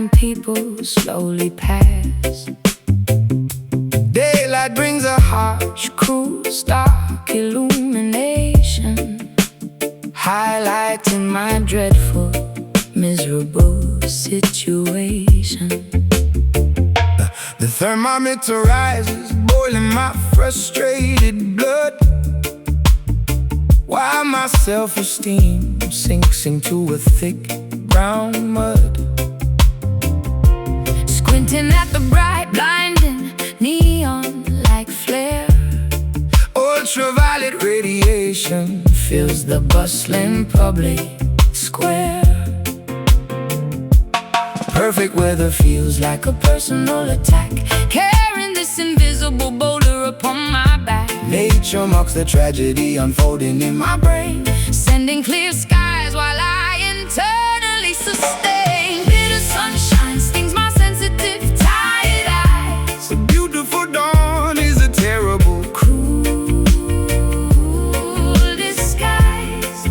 and people slowly pass. Daylight brings a harsh, cruel, stark illumination, highlighting my dreadful, miserable situation. The thermometer rises, boiling my frustrated blood, while my self-esteem sinks into a thick brown mud. Squinting at the bright, blinding neon-like flare, ultraviolet radiation fills the bustling public square. Perfect weather feels like a personal attack, carrying this invisible boulder upon my back. Nature mocks the tragedy unfolding in my brain, sending clear skies while I internally sustain. Bitter sunshine stings my sensitive, tired eyes. A beautiful dawn is a terrible, cruel disguise.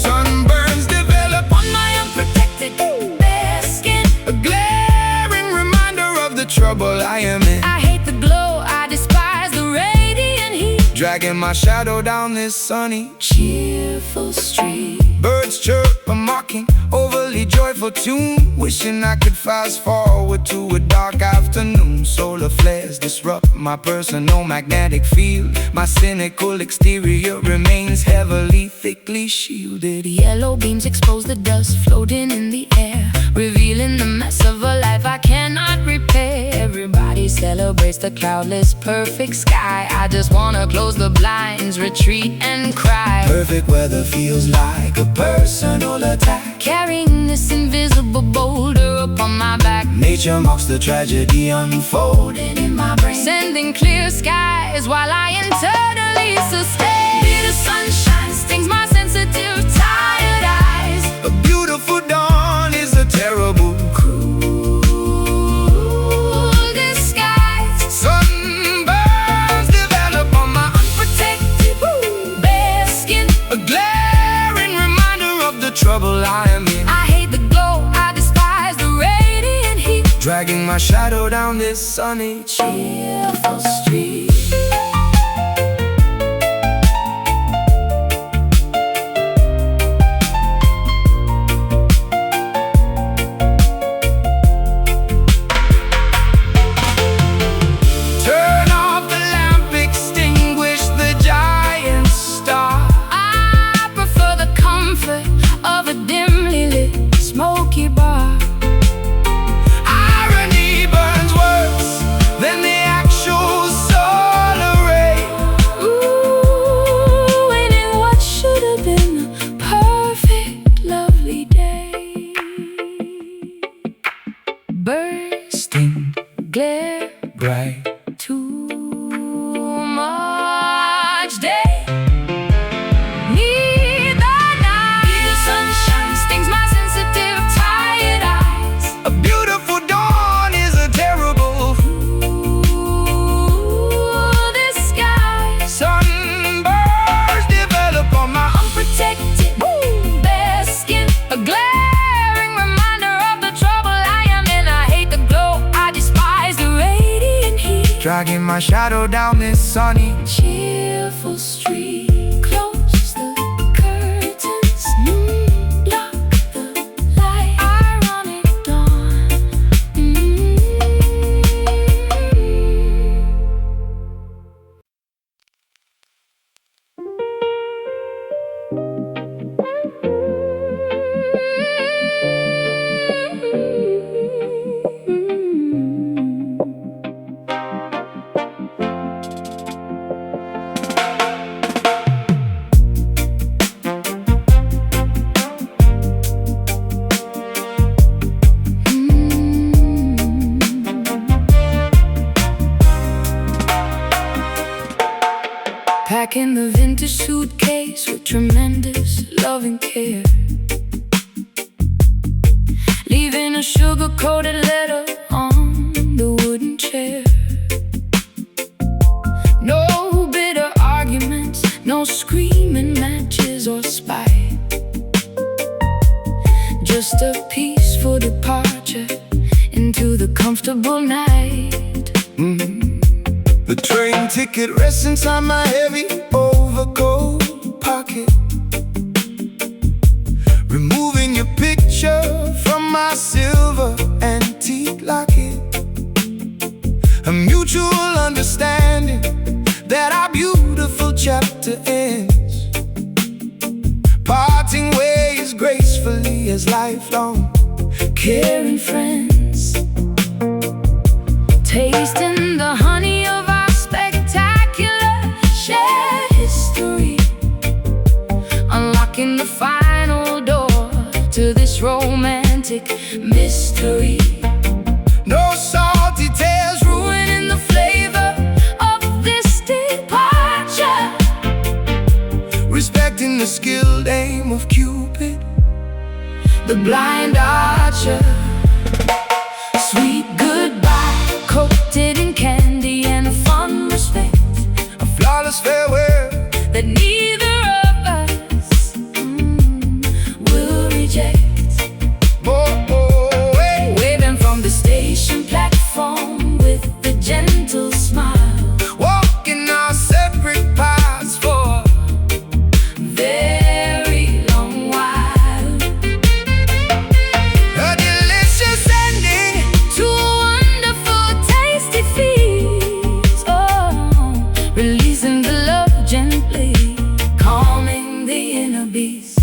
Sunburns develop on my unprotected bare skin, a glaring reminder of the trouble I am in. I hate the glow, I despise the radiant heat, dragging my shadow down this sunny, cheerful street. Birds chirp a mocking, overly joyful tune, wishing I could fast forward to a dark afternoon. Solar flares disrupt my personal magnetic field. My cynical exterior remains heavily, thickly shielded. Yellow beams expose the dust floating in the air, revealing the mess of a life I cannot repair. Everybody celebrates the cloudless, perfect sky. I just wanna close the blinds, retreat and cry. Perfect weather feels like a personal attack, carrying this invisible boulder upon my back. Nature mocks the tragedy unfolding in my brain, sending clear skies while I internally sustain. Bitter sunshine stings my sensitive, tired eyes. A beautiful dawn is a terrible, cruel disguise. Sunburns develop on my unprotected bare skin, a glaring reminder of the trouble I am in. I hate the glow, I despise the radiant heat, dragging my shadow down this sunny, cheerful street. Turn off the lamp, extinguish the giant star. I prefer the comfort of a dimly lit, smoky bar. Irony burns worse than the actual solar ray, ruining what should have been a perfect, lovely day. Bursting, glare bright, too much day. Need the night. The sunshine stings my sensitive, tired eyes. A beautiful dawn is a terrible, cruel disguise. Sunburns develop on my unprotected bare skin, a glaring reminder of the trouble I am in. I hate the glow, I despise the radiant heat, dragging my shadow down this sunny, cheerful street. Close the curtains, block the light. Ironic dawn. Packing the vintage suitcase with tremendous loving care, leaving a sugar-coated letter on the wooden chair. No bitter arguments, no screaming matches or spite, just a peaceful departure The train ticket rests inside my heavy overcoat pocket. Removing your picture from my silver antique locket. A mutual understanding that our beautiful chapter ends. Parting ways gracefully as lifelong caring friends. Tasting the honey of our spectacular shared history. Unlocking the final door to this romantic mystery. No salty tales ruining the flavor of this departure. Respecting the skilled aim of Cupid, the blind archer. Sweet goodbye, coated in candy and a fond respect. A flawless farewell that neither of us will reject. Waving from the station platform with a gentle smile. Walking our separate paths for a very long while. A delicious ending to a wonderful, tasty feast. Oh, releasing the love gently, calming the inner beast.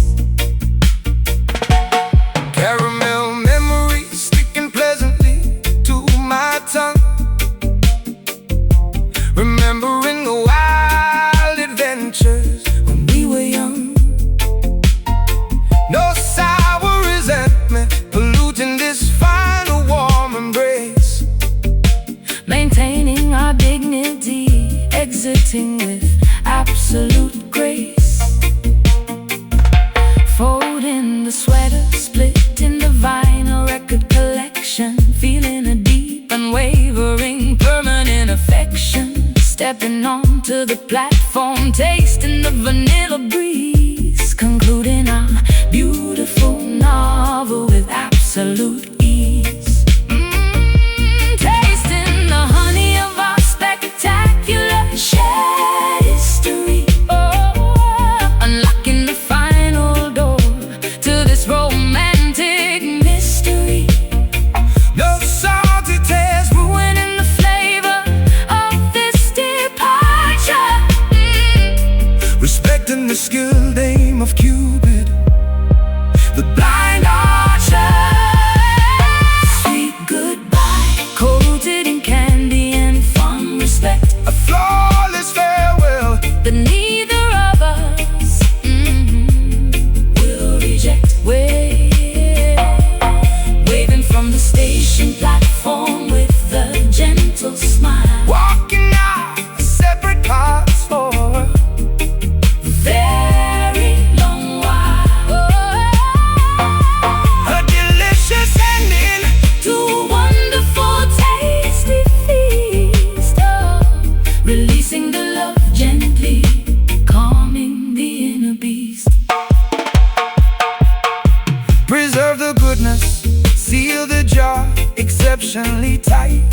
Caramel memories sticking pleasantly to my tongue. Remembering the wild adventures when we were young. No sour resentment polluting this final warm embrace. Maintaining our dignity, exiting with absolute grace. Folding the sweater, splitting the vinyl record collection. Feeling a deep, unwavering, permanent affection. Stepping onto the platform, tasting the vanilla breeze. Concluding our beautiful novel with absolute ease. Tasting the honey of our spectacular shared history. Unlocking the final door to this romantic mystery. No salty tales ruining the flavor of this departure. Respecting the skilled aim of Cupid, the blind archer. Sweet goodbye, coated in candy and fond respect. A flawless farewell that neither of us will reject. Waving from the station platform with a gentle smile. Walking our separate paths for a very long while. A delicious ending to a wonderful, tasty feast. Releasing the love gently, calming the inner beast. Preserve the goodness, seal the jar exceptionally tight.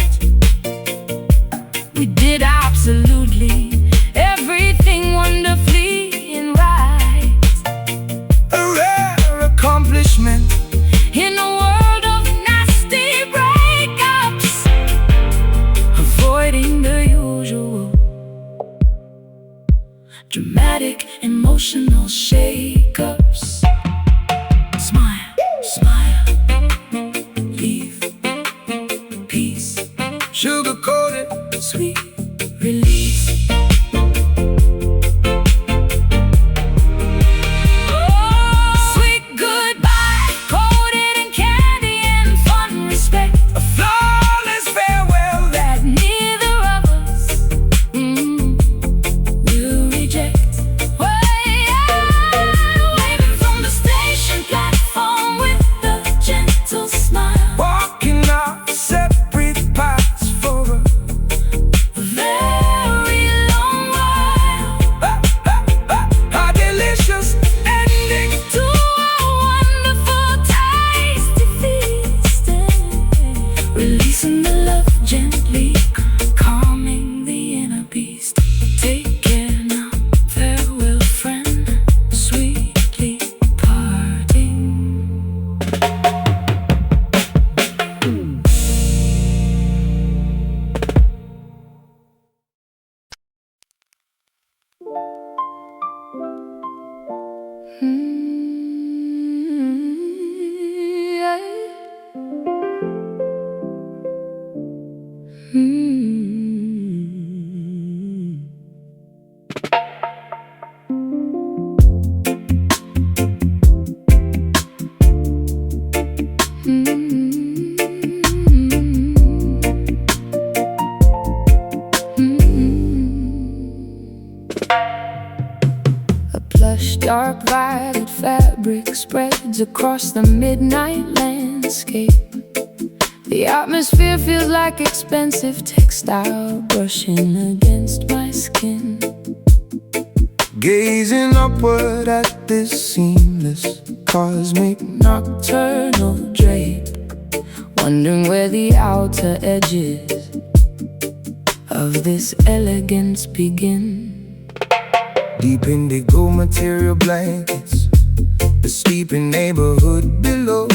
We did absolutely everything wonderfully and right. A rare accomplishment in a world of nasty breakups. Avoiding the usual dramatic, emotional shakeups. Smile, smile, leave peace. Sugar-coated, sweet release. Sweet goodbye, coated in candy and fun respect. A flawless farewell that neither of us will reject. Waving from the station platform with a gentle smile. Walking our separate paths for a very long Dark violet fabric spreads across the midnight landscape. The atmosphere feels like expensive textile brushing against my skin. Gazing upward at this seamless cosmic Nocturnal drape, wondering where the outer edges of this elegance begin. Deep indigo material blankets, the sleeping neighborhood below.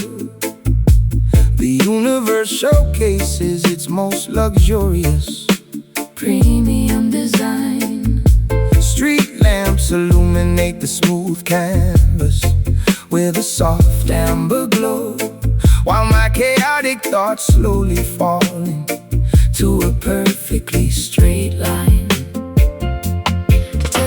The universe showcases its most luxurious Premium design. Street lamps illuminate the smooth canvas with a soft amber glow, while my chaotic thoughts slowly falling to a perfectly straight line.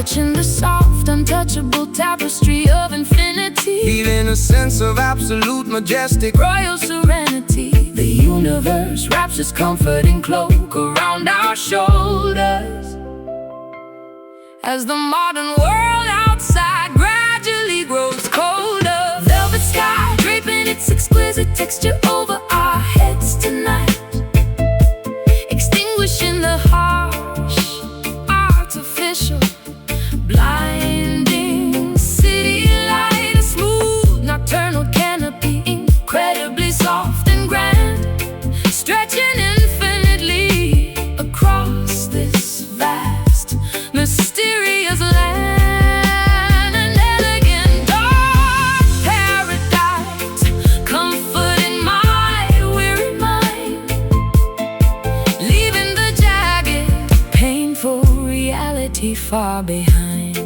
Touching the soft, untouchable tapestry of infinity, feeling a sense of absolute majestic royal serenity. The universe wraps its comforting cloak around our shoulders as the modern world outside gradually grows colder. Velvet sky draping its exquisite texture over our heads tonight, extinguishing the harsh, artificial, blinding city light. A smooth nocturnal canopy, incredibly soft and grand, stretching infinitely across this vast, mysterious land. An elegant dark paradise, comforting my weary mind, leaving the jagged, painful reality far behind.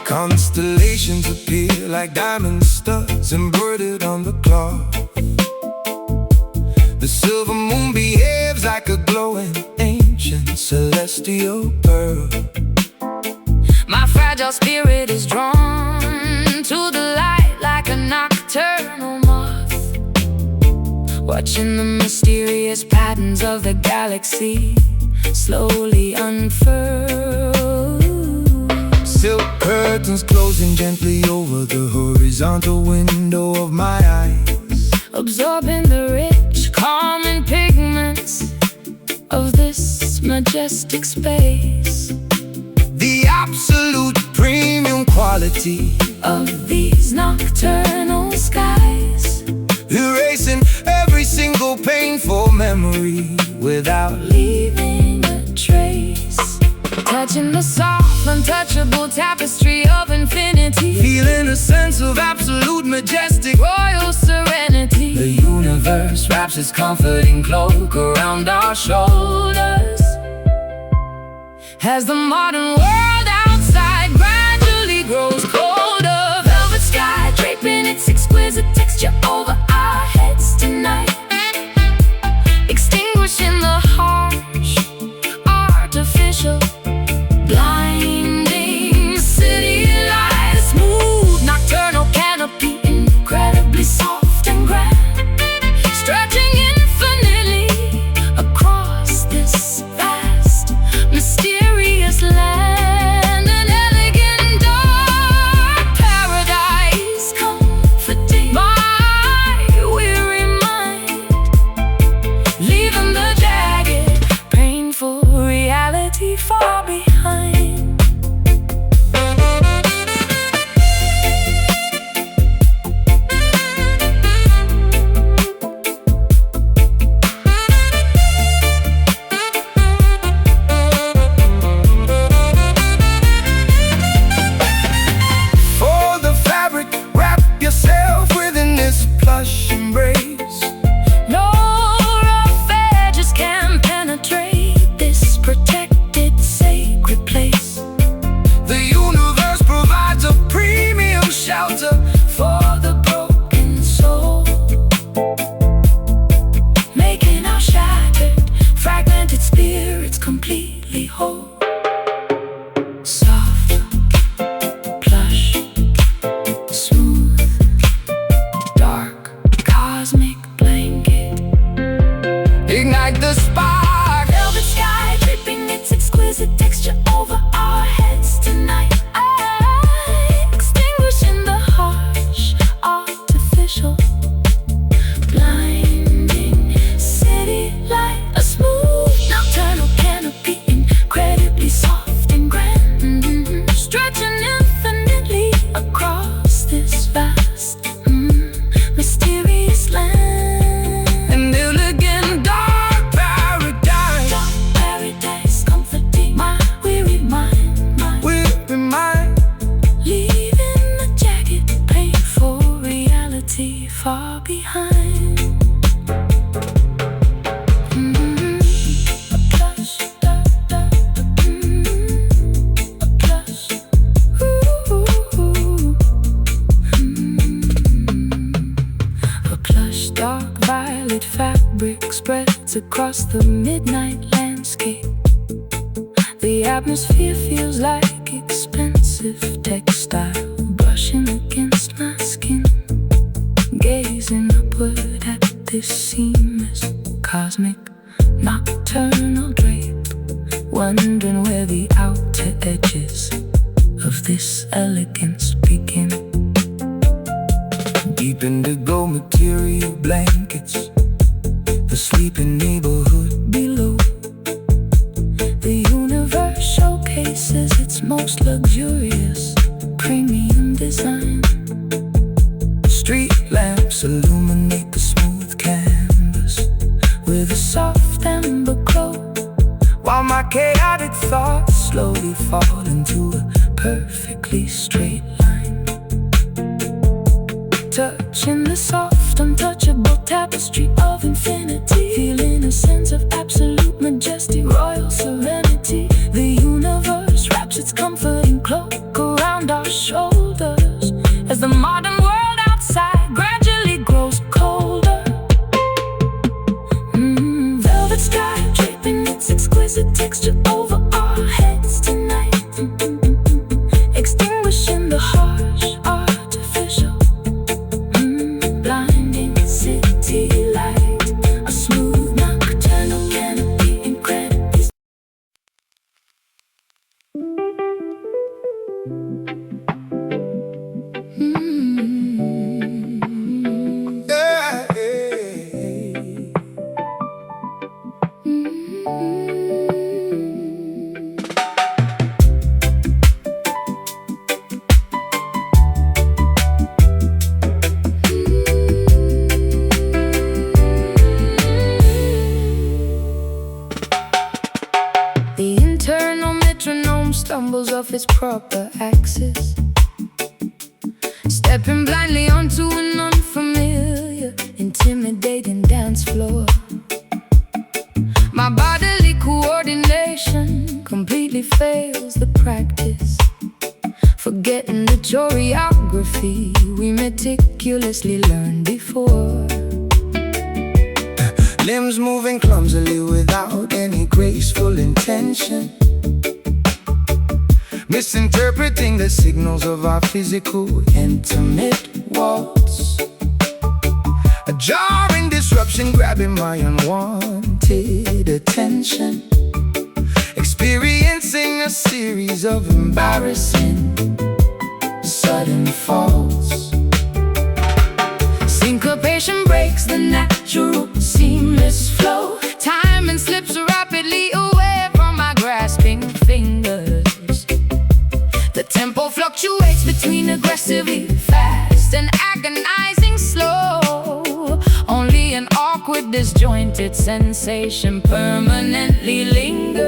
Constellations appear like diamond studs embroidered on the cloth. The silver moon behaves like a glowing ancient celestial pearl. My fragile spirit is drawn to the light like a nocturnal moth, watching the mysterious patterns of the galaxy slowly unfurl. Silk curtains closing gently over the horizontal window of my eyes, absorbing the rich, calming pigments of this majestic space. the absolute premium quality Of these nocturnal skies, erasing every single painful memory without leaving a trace. Touching the soft, untouchable tapestry of infinity, feeling a sense of absolute majestic royal serenity. The universe wraps its comforting cloak around our shoulders as the modern world outside gradually grows colder. Velvet sky draping its exquisite texture over our heads tonight, extinguishing the harsh, artificial, blinding city light. A smooth nocturnal canopy, incredibly soft and grand, stretching infinitely across this vast, mysterious land. An elegant dark paradise, comforting my fades across the midnight landscape. The atmosphere feels like expensive textile brushing against my skin. Gazing upward at this seamless, cosmic, nocturnal drape, wondering where the outer edges of this elegance begin. Deep indigo material blankets the sleeping neighborhood below. The universe showcases its most luxurious, premium design. Street lamps illuminate the smooth canvas with a soft amber glow, while my chaotic thoughts slowly fall into a perfectly straight line. Touching the soft, untouchable tapestry of infinity, feeling a sense of absolute majesty, royal serenity. The universe wraps its comforting cloak around our shoulders as the modern world outside gradually grows colder. Velvet sky draping its exquisite texture over our heads tonight, extinguishing the harsh artificial blinding city light. A smooth nocturnal canopy incredibly. The internal metronome stumbles off its proper axis, stepping blindly onto an unfamiliar, intimidating dance floor. My bodily coordination completely fails the practice, forgetting the choreography we meticulously learned before. Limbs moving clumsily without any graceful intention, misinterpreting the signals of our physical intimate waltz. A jarring disruption grabbing my unwanted attention, experiencing a series of embarrassing sudden falls. Syncopation breaks the natural, seamless flow. Time slips rapidly away from my grasping fingers. The tempo fluctuates between aggressively fast and agonizing slow. Only an awkward, disjointed sensation permanently lingers.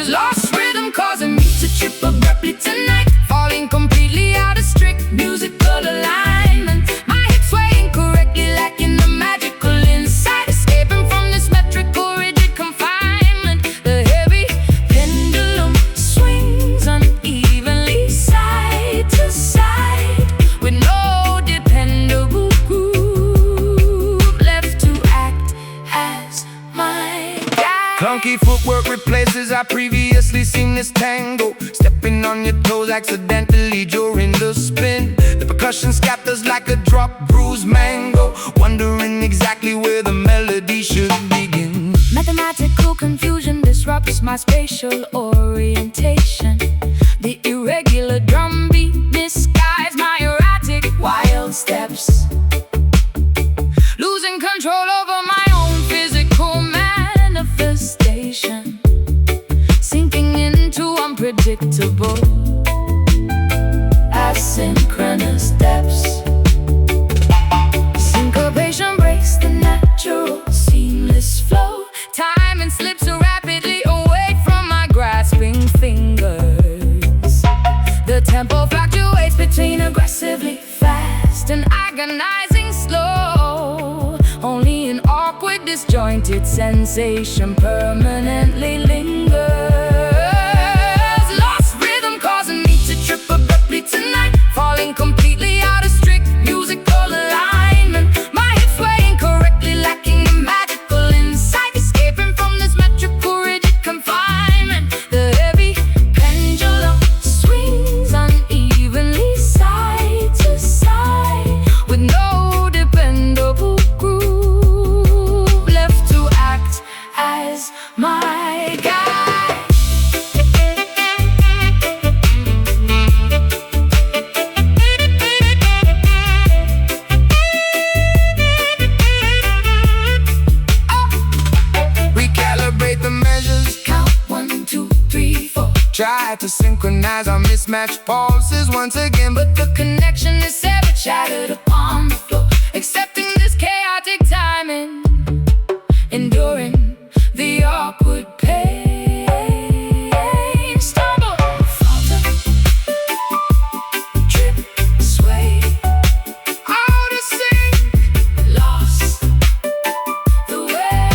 Lost rhythm causing me to trip abruptly tonight, falling completely out of strict musical alignment. My hips swaying correctly, lacking the magical insight, escaping from this metrical rigid confinement. The heavy pendulum swings unevenly side to side, with no dependable groove left to act as my guide. Clunky footwork replaces our previously seamless tango, stepping on your toes accidentally during the spin. The percussion scatters like a drop bruised mango, wondering exactly where the melody should begin. Mathematical confusion disrupts my spatial orientation. The irregular drum beat misguides my erratic wild steps, losing control over my own physical manifestation, sinking into unpredictable asynchronous steps. Syncopation breaks the natural, seamless flow. Time slips rapidly away from my grasping fingers. The tempo fluctuates between aggressively fast and agonizing slow. Only an awkward, disjointed sensation permanently lingers. Lost rhythm causing me to trip abruptly tonight, falling completely out of strict musical alignment. My hips swaying correctly, lacking the magic as my guide. Recalibrate the measures, Count 1, 2, 3, 4. try to synchronize our mismatched pulses once again, but The connection is severed, shattered upon the floor. Accepting this chaotic timing, enduring the awkward pain. Stumble, falter, trip, sway, out of sync. lost the way.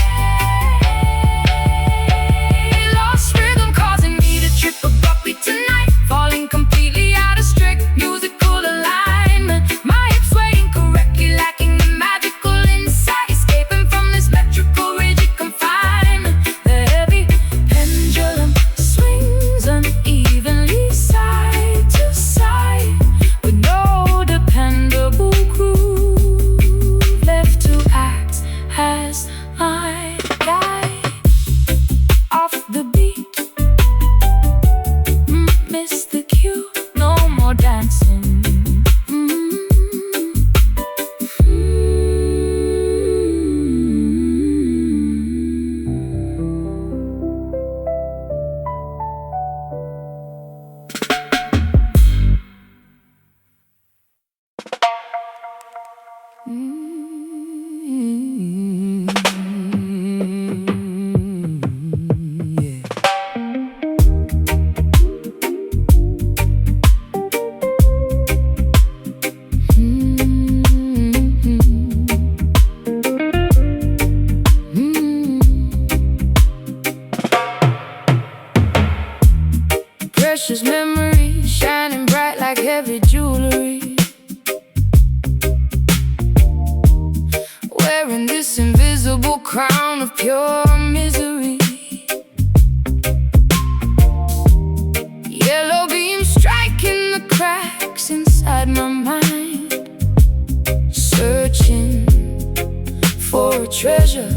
Lost rhythm causing me to trip abruptly tonight, falling completely out of strict musical alignment. My hips sway incorrectly, lacking the magical insight, escaping from this metrical rigid confinement. The heavy pendulum swings unevenly side to side, with no dependable groove left to act as my guide. Off the beat, miss the cue, no more dancing. Precious memories shining bright like heavy jewelry, wearing this invisible crown of pure misery. Yellow beams striking the cracks inside my mind, searching for a treasure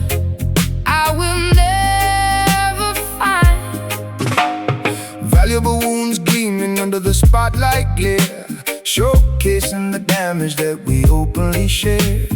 I will never find. Valuable wounds gleaming under the spotlight glare, showcasing the damage that we openly share.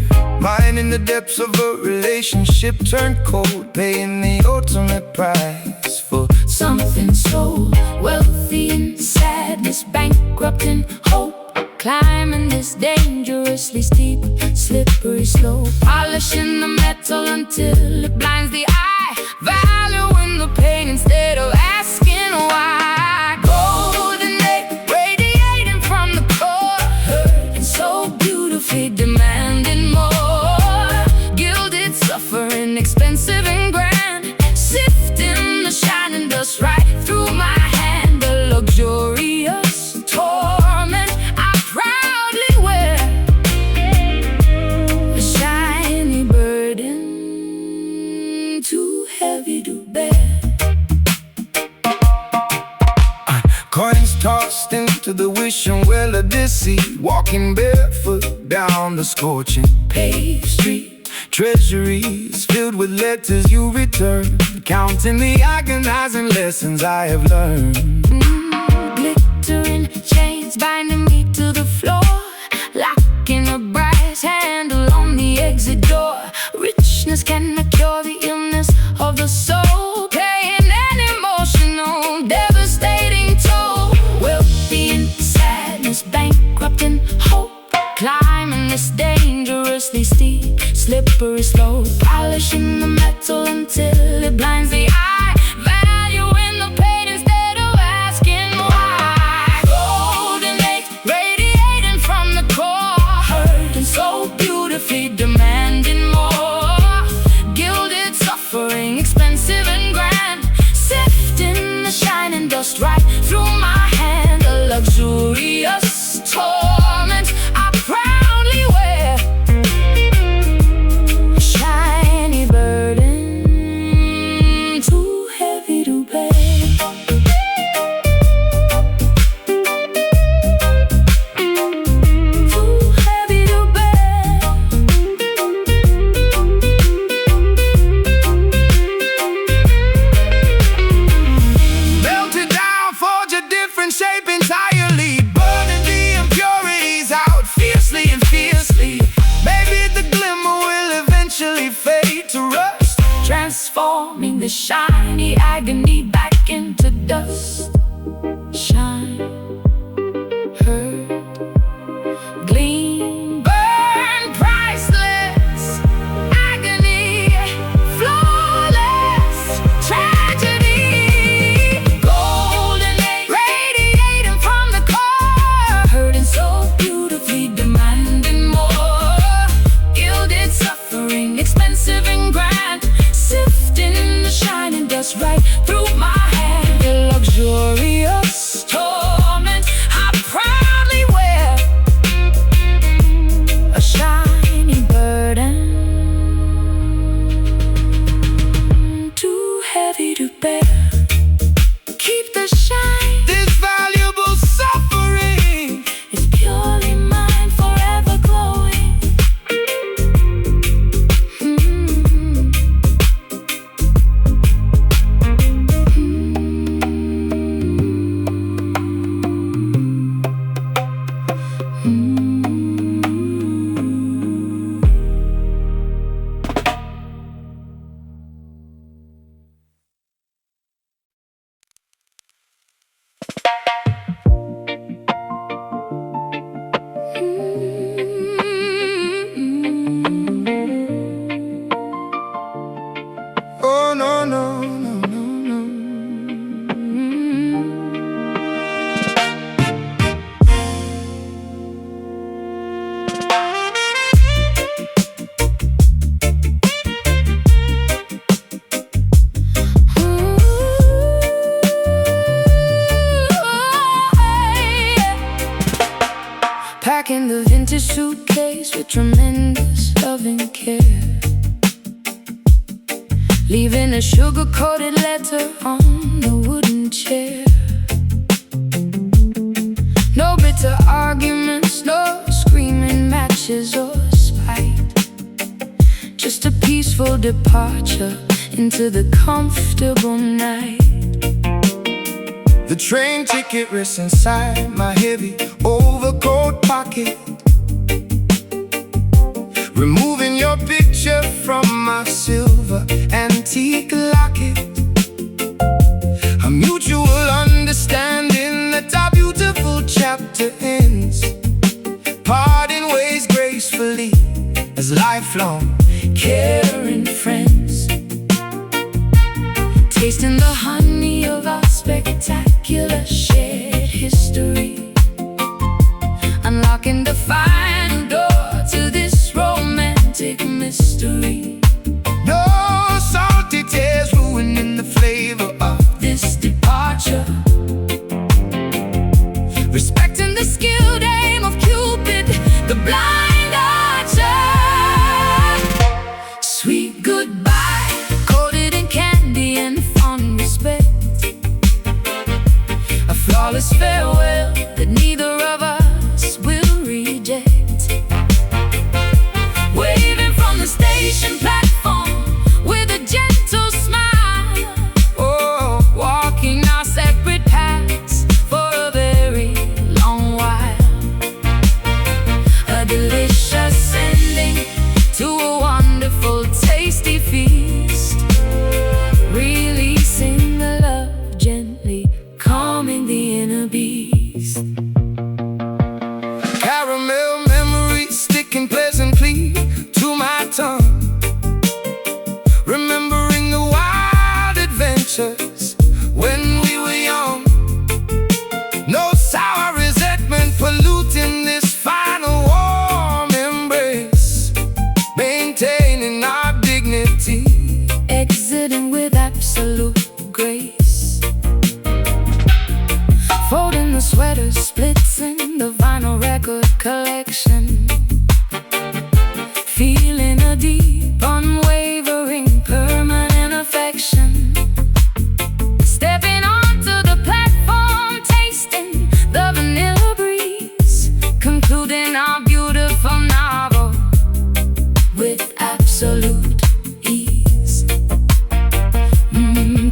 Mine in the depths of a relationship turned cold, paying the ultimate price for Something so wealthy in sadness, bankrupt in hope, climbing this dangerously steep, slippery slope, polishing the metal until it blinds the eye, valuing the pain instead of asking why. Golden age radiating from the core, hurting so beautifully, demanding more. Gilded suffering, expensive and grand, sifting the shining dust right through my hand. A luxurious torment I proudly wear, a shiny burden too heavy to bear. coins tossed into the wishing well of deceit, walking barefoot down the scorching Paved street, treasuries filled with letters you return, counting the agonizing lessons I have learned. glittering chains binding me to the floor, locking a brass handle on the exit door. Richness cannot cure the illness of the soul, paying an emotional, devastating toll. Wealthy in sadness, bankrupt in hope, climbing this dangerously steep, slippery slope, polishing the metal until it blinds the eye, valuing the pain instead of asking why. Golden age radiating from the core, hurting so beautifully, demanding more. the shiny agony back into dust. Shine, hurt, gleam, burn, priceless. Agony, flawless, tragedy. Golden age, radiating from the core. Hurting so beautifully, demanding more. Gilded suffering, expensive and grand. Sifting the shining dust right through my hand. The luxurious torment I proudly wear, a shiny burden, too heavy to bear. Keep the shine. This valuable suffering It's purely mine, forever glowing. Oh no, no, no, no, no. Packing the vintage suitcase with tremendous love and care, leaving a sugar-coated letter on the wooden chair. No bitter arguments, no screaming matches or spite. Just a peaceful departure into the comfortable night. The train ticket rests inside my heavy overcoat pocket, removing your picture from my silver antique locket. A mutual understanding that our beautiful chapter ends, parting ways gracefully as lifelong Caring friends, tasting the honey of our spectacular shared history, unlocking the final door to this romantic mystery. no salty tears ruining the flavor of This departure, respecting the skilled aim of Cupid, the blind archer. Sweet goodbye, coated in candy and fond respect. A flawless farewell that neither of us will reject. Waving from the station platform with a gentle smile. Oh, walking our separate paths for a very long while. A delicious ending to a wonderful, tasty feast. Releasing the love gently, calming the inner beast. caramel memories sticking pleasantly to my tongue, remembering the wild adventures when we were young. No sour resentment polluting this final warm embrace, maintaining our dignity. Exiting with absolute grace. Folding the sweaters, splitting the vinyl record collection. Feeling a deep, unwavering, permanent affection. Stepping onto the platform, tasting the vanilla breeze. Concluding our beautiful novel with absolute ease.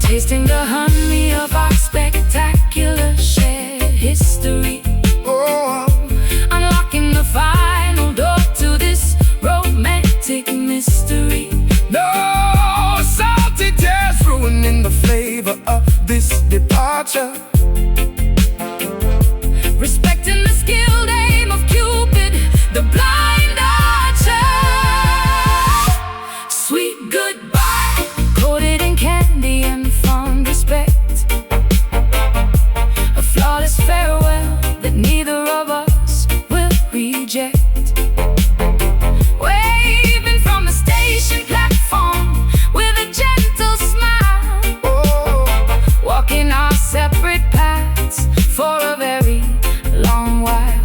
Tasting the honey of our spectacular shared history. Oh, Unlocking the final door to this romantic mystery. no salty tears ruining harmonious departure. Respecting the skilled aim of Cupid, the blind archer. Sweet goodbye, coated in candy and fond respect. A flawless farewell that neither of us will reject. Waving from the station platform with a gentle smile. Oh, Walking our separate paths for a very long while.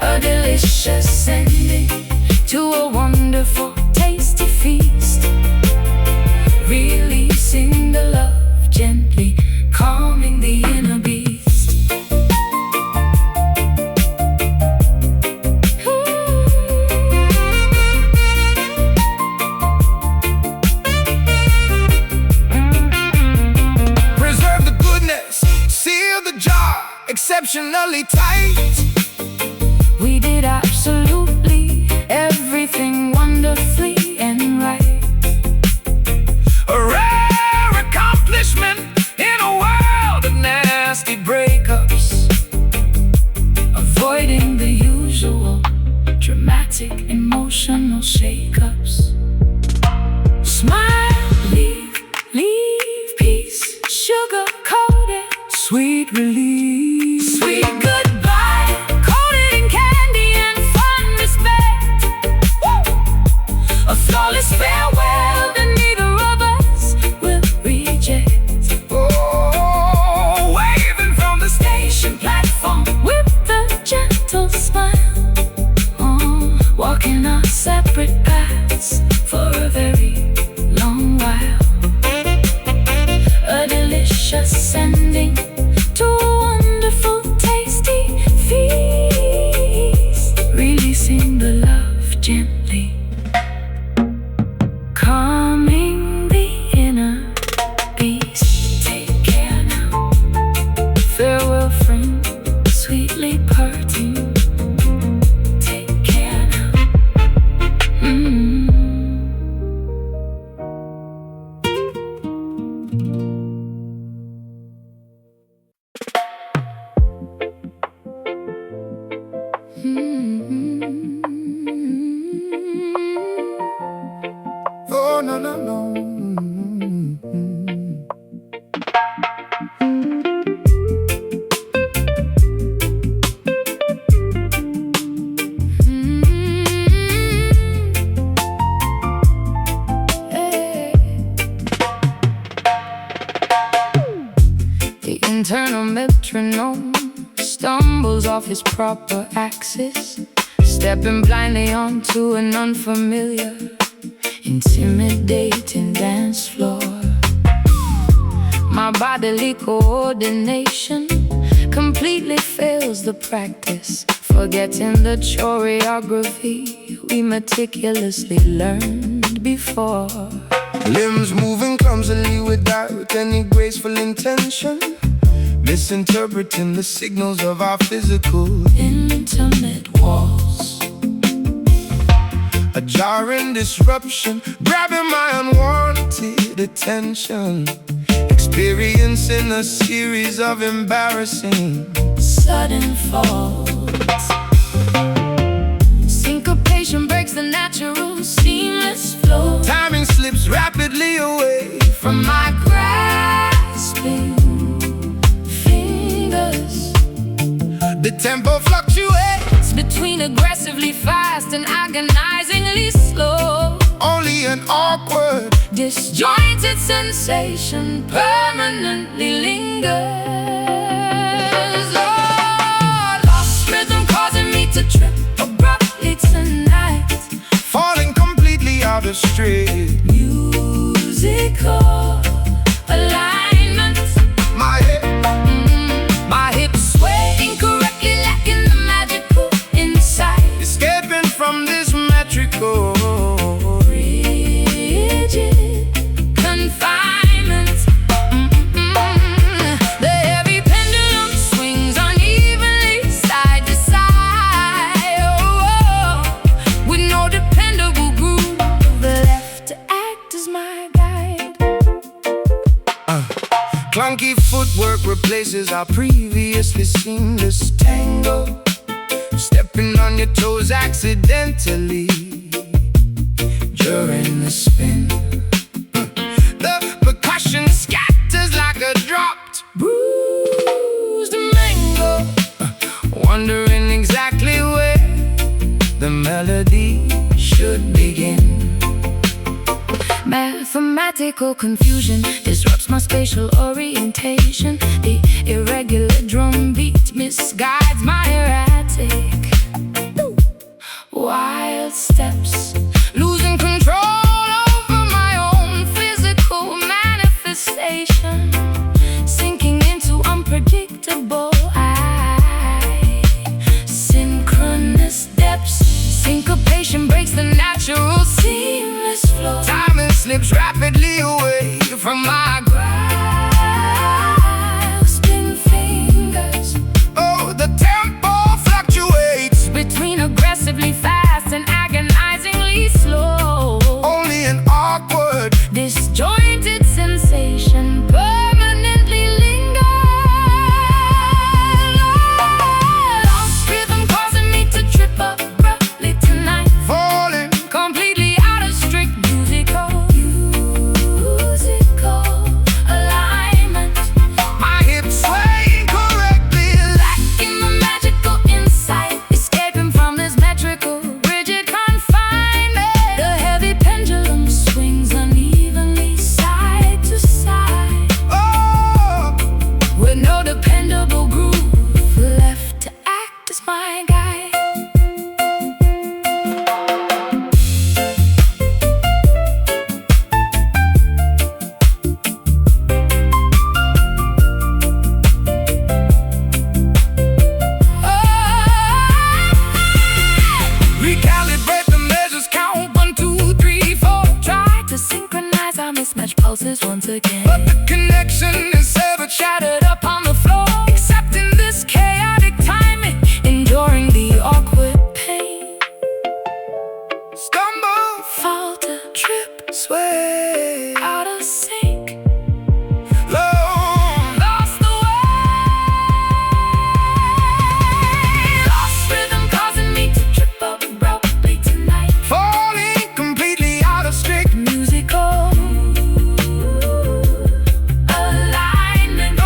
A delicious ending to a wonderful, tasty feast. Releasing the love gently, calming the inner beast. preserve the goodness, seal the jar exceptionally tight. We did absolutely everything wonderfully and right. A rare accomplishment in a world of nasty breakups. Avoiding the usual dramatic emotional shakeups. Smile, leave peace, sugar coated. Sweet release. Sweet goodbye, coated in candy and fun respect. A flawless farewell that neither of us will reject. Oh, waving from the Station platform with a gentle smile. Walking our separate paths for a very long while. A delicious ending to a wonderful, tasty feast. Releasing the love gently, calming the inner beast. Take care now. Farewell, friend, sweetly parting. Take care now. Oh, no, no, no. The internal metronome stumbles off his proper axis, stepping blindly onto an unfamiliar, intimidating dance floor. My bodily coordination completely fails the practice, forgetting the choreography we meticulously learned before. Limbs moving clumsily without any graceful intention, misinterpreting the signals of our physical Intimate walls, a jarring disruption, grabbing my unwanted attention, experiencing a series of embarrassing sudden falls. Syncopation breaks the natural, seamless flow. timing slips rapidly away From my grasping fingers, the tempo fluctuates, between aggressively fast and agonizingly slow. only an awkward Disjointed sensation permanently lingers. Oh, lost rhythm causing me to trip abruptly tonight. falling completely out of straight. Musical alignment. My hips sway incorrectly, lacking the magical insight. escaping from this metrical Rigid confinement. The heavy pendulum swings unevenly side to side. With no dependable groove left to act as my guide. Clunky footwork replaces our previously seamless tango. Stepping on your toes accidentally during the spin. The percussion scatters like a dropped bruised mango, wondering exactly where the melody should begin. Mathematical confusion disrupts my spatial orientation. The irregular drum beat misguides my erratic wild steps, losing control over my own physical manifestation, sinking into unpredictable synchronous depths. Syncopation breaks the natural seamless flow. Time slips rapidly away from my grasping fingers. Oh, the tempo fluctuates between aggressively fast and agonizingly slow. Only an awkward, disjointed sensation permanently lingers. Lost rhythm causing me to trip abruptly tonight, falling completely out of strict musical alignment. My hips sway incorrectly, lacking the magical insight, escaping from this metrical rigid confinement. The heavy pendulum swings unevenly side to side, oh, with no dependable groove left to act as my guide. Recalibrate the measures, count 1, 2, 3, 4. Try to synchronize our mismatched pulses once again, but the connection is severed, shattered up on the floor. Accepting this chaotic timing, enduring the awkward pain. Stumble, falter, trip, sway, out of sync, lost the way. Lost rhythm causing me to trip up abruptly tonight, falling completely out of strict musical alignment.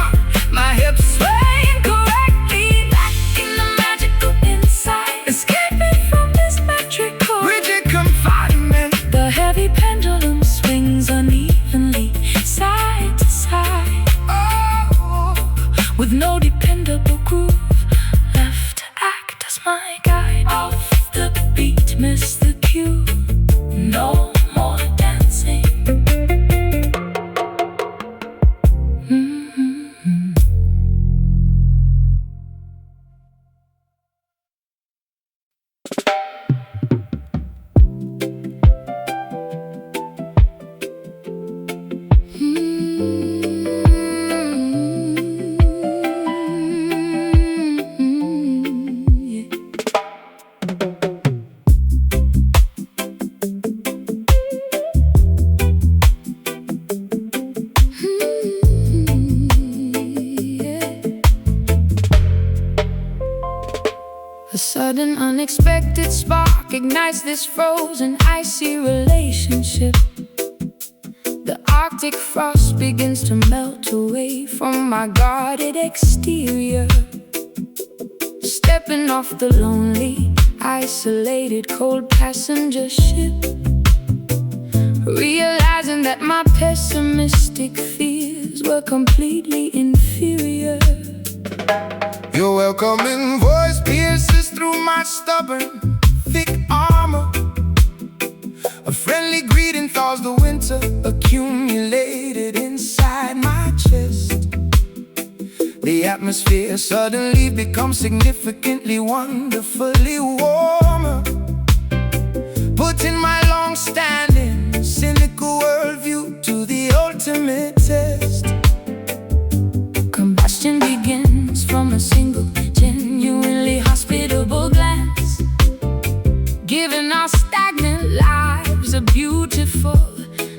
My hips sway incorrectly, lacking the magical insight, escaping from this metrical rigid confinement. The heavy pendulum swings unevenly side to side, oh, with no dependable groove left to act as my guide. Off the beat, miss the cue, no more dancing. A sudden unexpected spark ignites this frozen icy relationship. The Arctic frost begins to melt away from my guarded exterior. Stepping off the lonely, isolated, cold passenger ship, realizing that my pessimistic fears were completely inferior. Your welcoming voice pierces through my stubborn, thick armor. A friendly greeting thaws the winter accumulated inside my chest. The atmosphere suddenly becomes significantly, wonderfully warmer, putting my long-standing cynical worldview to the ultimate test. Combustion begins from a single, genuinely hospitable glance, giving our stagnant lives a beautiful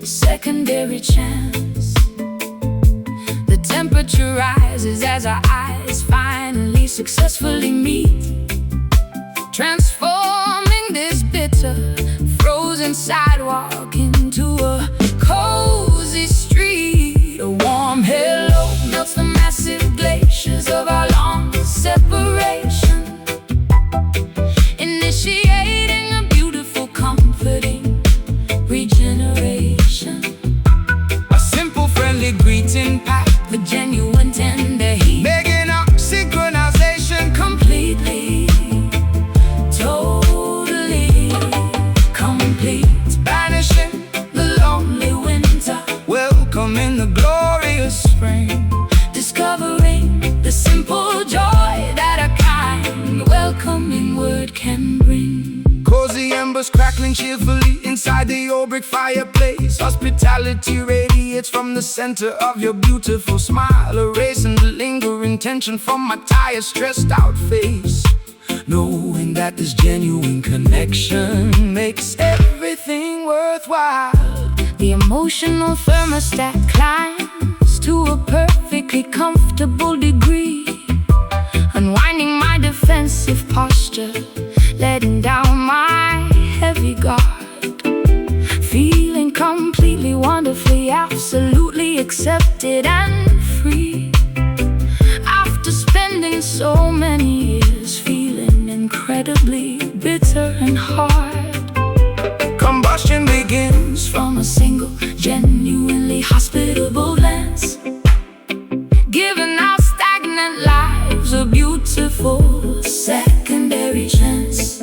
secondary chance. The temperature rises as our eyes finally successfully meet, transforming this bitter, frozen sidewalk into a cozy street. A warm hello melts the massive glaciers of our long separation, initiating a beautiful, comforting regeneration. A simple, friendly greeting packed with genuine tender heat, making our synchronization completely, totally complete. banishing The lonely winter, welcoming the glorious spring. discovering the simple joy that a kind, welcoming word can bring. Cozy embers crackling cheerfully inside the old brick fireplace. Hospitality radiates from the center of your beautiful smile, erasing the lingering tension from my tired, stressed out face. Knowing that this genuine connection makes everything worthwhile. The emotional thermostat climbs to a perfectly comfortable degree, unwinding my defensive posture, letting down my heavy guard, feeling completely, wonderfully, absolutely accepted and free. After spending so many years feeling incredibly bitter and hard, Combustion begins from a single, genuinely hospitable glance, giving our stagnant lives a beautiful secondary chance.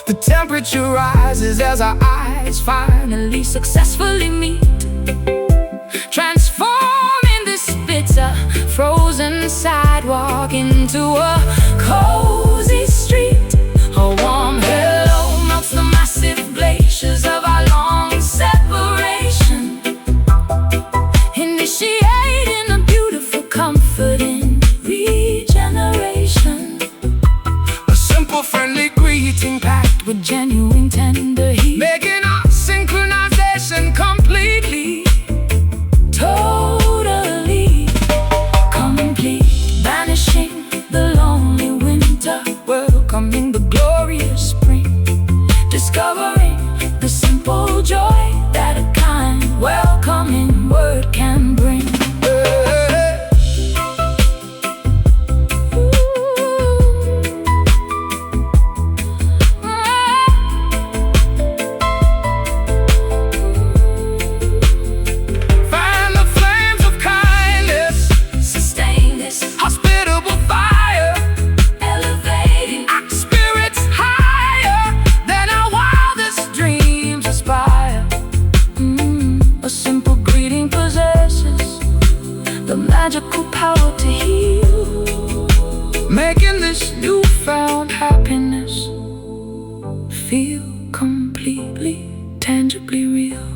the temperature rises as our eyes Finally successfully meet, transforming this bitter, frozen sidewalk into a cozy street. A warm hello melts the massive glaciers of our long separation, initiating a beautiful, comforting regeneration. a simple, friendly greeting packed With genuine tender heat, making our synchronization completely, totally complete. Banishing the lonely winter, welcoming the glorious spring, discovering the simple joy that a kind, welcoming word can bring. fan the flames of kindness, Sustain this, hospitable fire, elevating our spirits higher than our wildest dreams aspire. A simple greeting possesses the magical power to heal, Making this newfound happiness feel completely, tangibly real.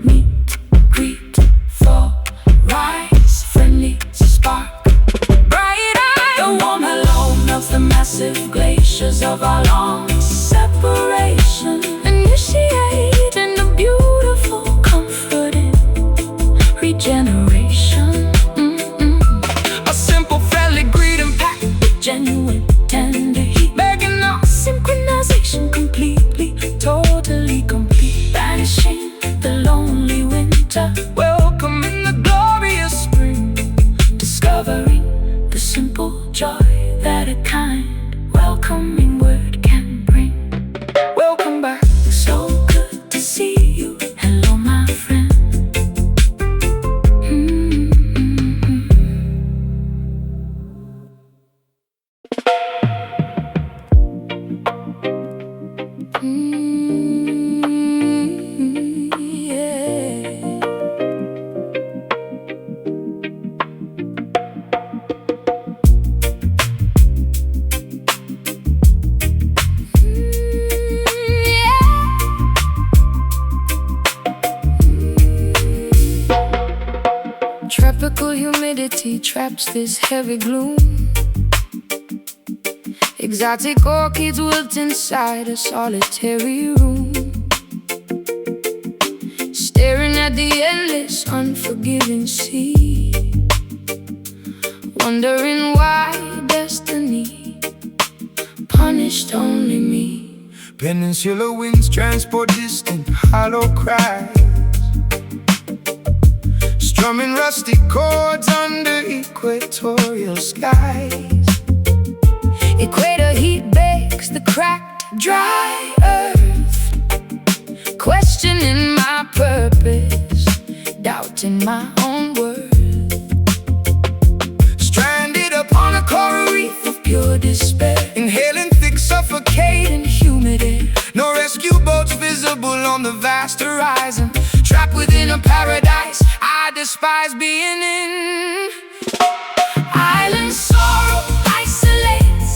Meet, greet, fall, rise, friendly spark, bright eye. The warm hello melts the massive glaciers of our long separation, initiating a beautiful, comforting regeneration. a simple, friendly greeting packed Genuine, tender heat, making our synchronization completely, totally complete. Banishing the lonely winter, welcoming the glorious spring. discovering the simple joy that a kind, welcoming word can bring. Welcome back. So good to see you. Hello, my friend. Yeah. Tropical humidity traps this heavy gloom. Exotic orchids wilt inside a solitary room, staring at the endless unfolding unforgiving sea, wondering why destiny punished only me. Peninsula winds transport distant hollow cries, strumming rusty chords under equatorial skies. Equator heat bakes the cracked, dry earth, questioning my purpose, doubting my own worth. Stranded upon a coral reef Of pure despair, inhaling thick, suffocating humidity. no rescue boats visible on the vast horizon. Trapped within a paradise I despise being in. Island sorrow isolates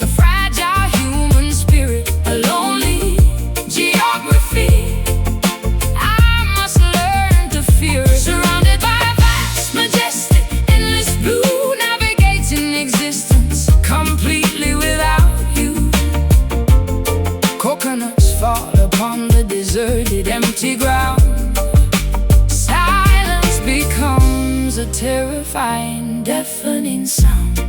the fragile human spirit, a lonely geography I must learn to fear. Surrounded by a vast, majestic, endless blue, navigating existence completely without you. Coconuts fall upon the deserted, empty ground. Silence becomes a terrifying, deafening sound.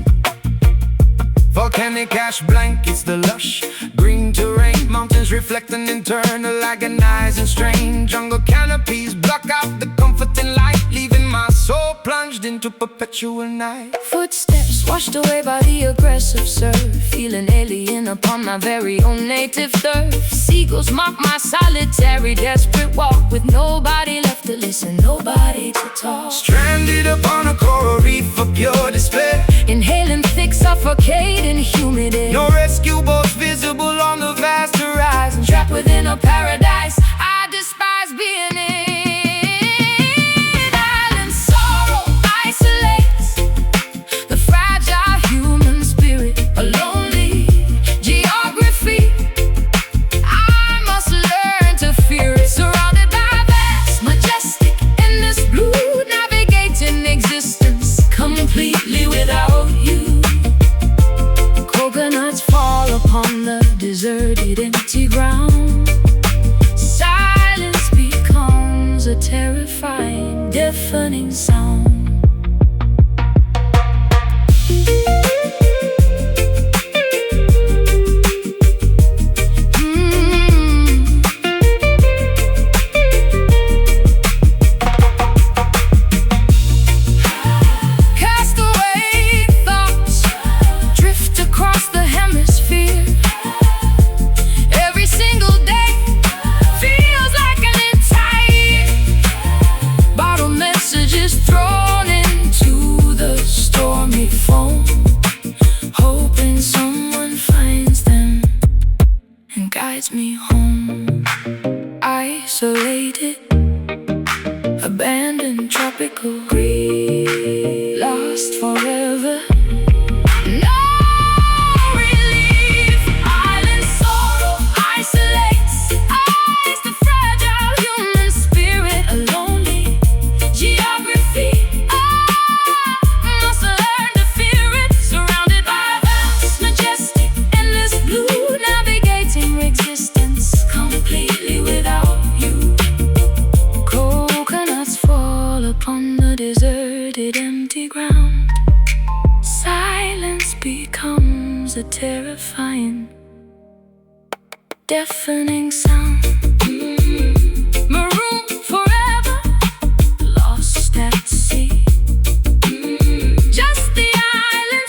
Volcanic ash blankets the lush green terrain, mountains reflecting internal agonizing strain. Jungle canopies block out the comforting light, leaving my soul plunged into perpetual night. Footsteps washed away by the aggressive surf, feeling alien upon my very own native turf. Seagulls mock my solitary, desperate walk, with nobody left to listen, nobody to talk. Stranded upon a coral reef of pure despair, Inhaling thick, suffocating humidity. no rescue boats visible on the vast horizon. Trapped within a paradise I despise being in. Island sorrow isolates the fragile human spirit, a lonely geography I must learn to fear it. Surrounded by vast, majestic, endless blue, navigating existence completely without you. Coconuts fall upon the deserted, empty ground. Silence becomes a terrifying, deafening sound. Castaway thoughts drift across the hemisphere. Every single day feels like an entire bottle messages thrown into the stormy foam, hoping someone finds them and guides me home. Isolated, abandoned, tropical, grief, lost forever. No relief. Island sorrow isolates the fragile human spirit, a lonely geography I must learn to fear it. Surrounded by vast, majestic, endless blue, navigating existence completely without you. Coconuts fall upon the deserted, empty ground. Silence becomes a terrifying, deafening sound. Marooned forever, lost at sea. Just the island.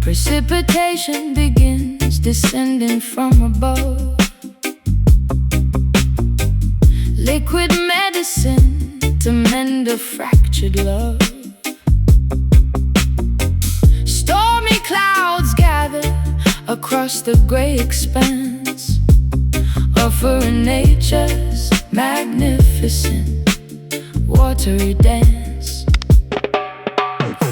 Precipitation begins descending from above. liquid medicine to mend a fractured love. Stormy clouds gather across the gray expanse, offering nature's magnificent watery dance.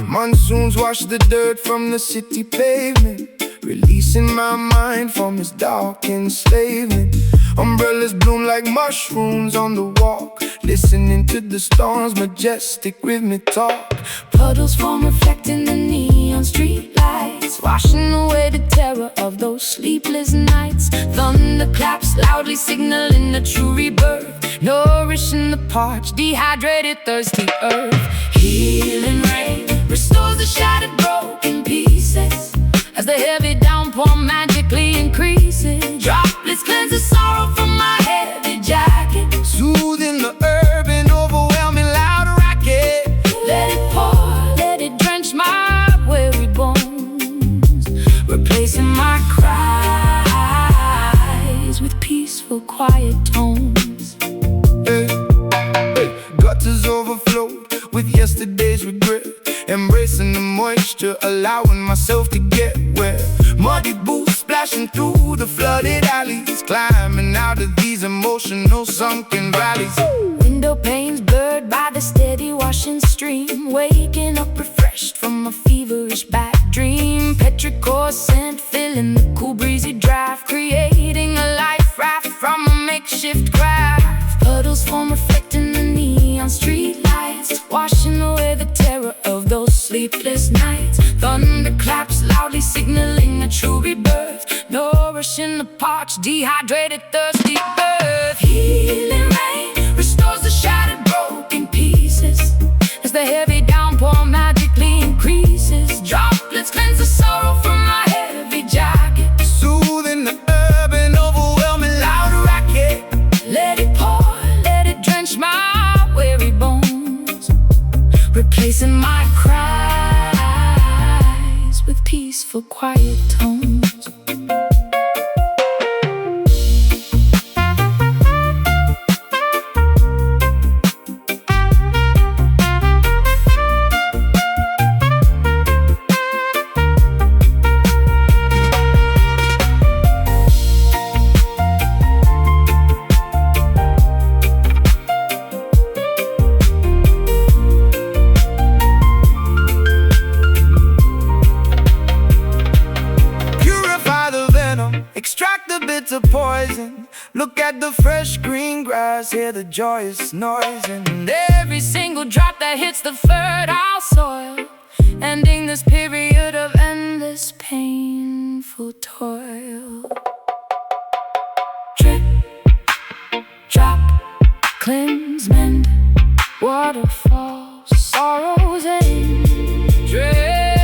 Monsoons wash the dirt from the city pavement, releasing my mind from its dark enslavement. Umbrellas bloom like mushrooms on the walk, listening to the storm's majestic rhythmic talk. Puddles form reflecting the neon street lights, washing away the terror of those sleepless nights. Thunder claps loudly signaling a true rebirth, nourishing the parched, dehydrated, thirsty earth. Healing rain restores the shattered, broken pieces as the heavy downpour magically increases. Droplets cleanse the sorrow from my heavy jacket, Soothing the urban, overwhelming loud racket. let it pour, let it drench my weary bones, replacing my cries with peaceful, quiet tones. Gutters overflowed with yesterday's regret, embracing the moisture, allowing myself to get wet. Muddy boots splashing through the flooded alleys, climbing out of these emotional sunken valleys. Window panes blurred by the steady washing stream, waking up refreshed from a feverish bad dream. Petrichor scent filling the cool breezy draft, creating a life raft from a makeshift craft. Puddles form reflecting the neon street lights, washing away the terror of those sleepless nights. Thunder claps loudly signaling a true rebirth, nourishing the parched, dehydrated, thirsty earth. Healing rain restores the shattered, broken pieces as the heavy downpour magically increases. Droplets cleanse the sorrow from my heavy jacket, Soothing the urban, overwhelming loud racket. let it pour, let it drench my weary bones, replacing my cries with peaceful, quiet tones. Extract the bitter poison, look at the fresh green grass, hear the joyous noise. And every single drop that hits the fertile soil, ending this period of endless painful toil. Drip, drop, cleanse, mend, waterfalls, sorrows end. Drip,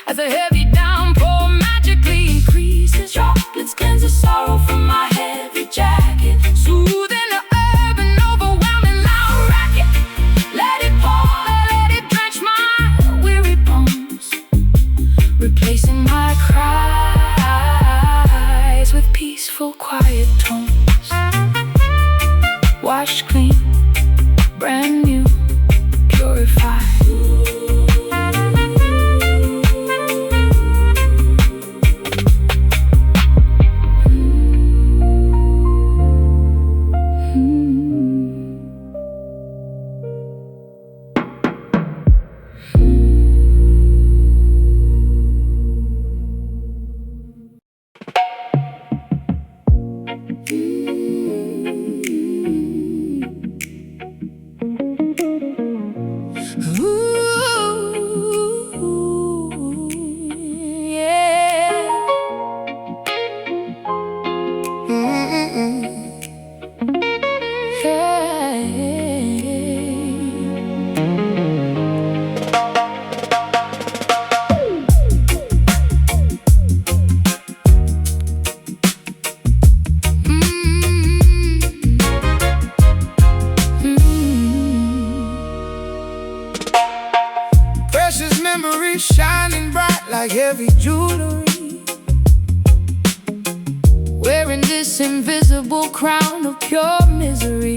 as the heavy downpour magically increases. Droplets cleanse the sorrow from my heavy jacket, soothing the urban, overwhelming loud racket. Let it pour, let it drench my weary bones, replacing my cries is shining bright like heavy jewelry, wearing this invisible crown of pure misery.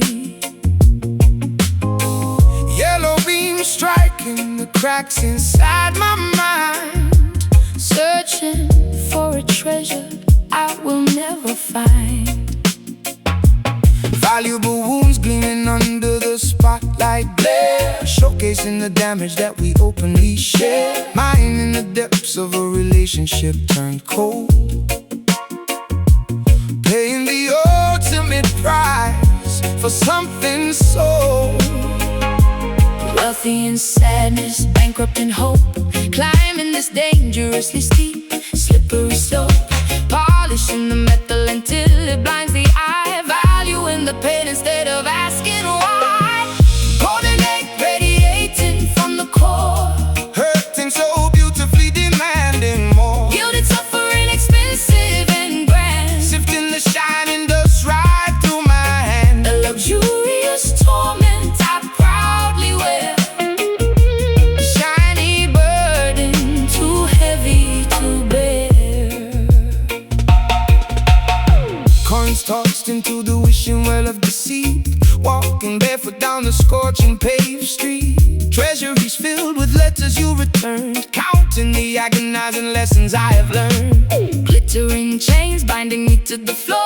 Yellow beam striking the cracks inside my mind, searching for a treasure I will never find. Valuable wounds gleaming under the spotlight glare, showcasing the damage that we openly share. Mine in the depths of a relationship turned cold, paying the ultimate price for something sold. Wealthy in sadness, bankrupt in hope, climbing this dangerously steep, slippery slope, polishing the metal until it blinds the eye, valuing the pain instead of asking why. Golden egg radiating from the core, hurting so beautifully, demanding more. Gilded, suffering, expensive and grand, Sifting the shining dust right through my hand. a luxurious torment I proudly wear, a shiny burden too heavy to bear. Coins tossed into the wishing well of deceit, walking barefoot down the scorching paved street. Treasuries filled with letters you returned, counting the agonizing lessons I have learned. Glittering chains binding me to the floor,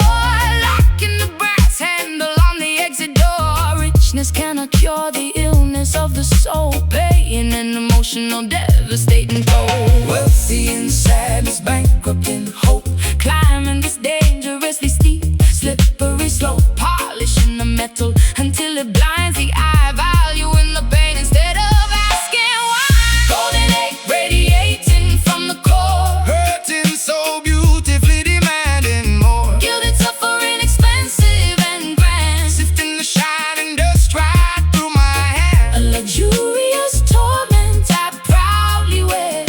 locking the brass handle on the exit door. Richness cannot cure the illness of the soul, paying an emotional devastating toll. Wealthy in sadness, bankrupt in hope, Climbing this dangerously steep, slippery slope, polishing the metal until it blinds the eye, valuing the pain instead of asking why. golden egg radiating from the core, hurting so beautifully, demanding more. Gilded, suffering, expensive and grand, Sifting the shining dust right through my hand. a luxurious torment I proudly wear,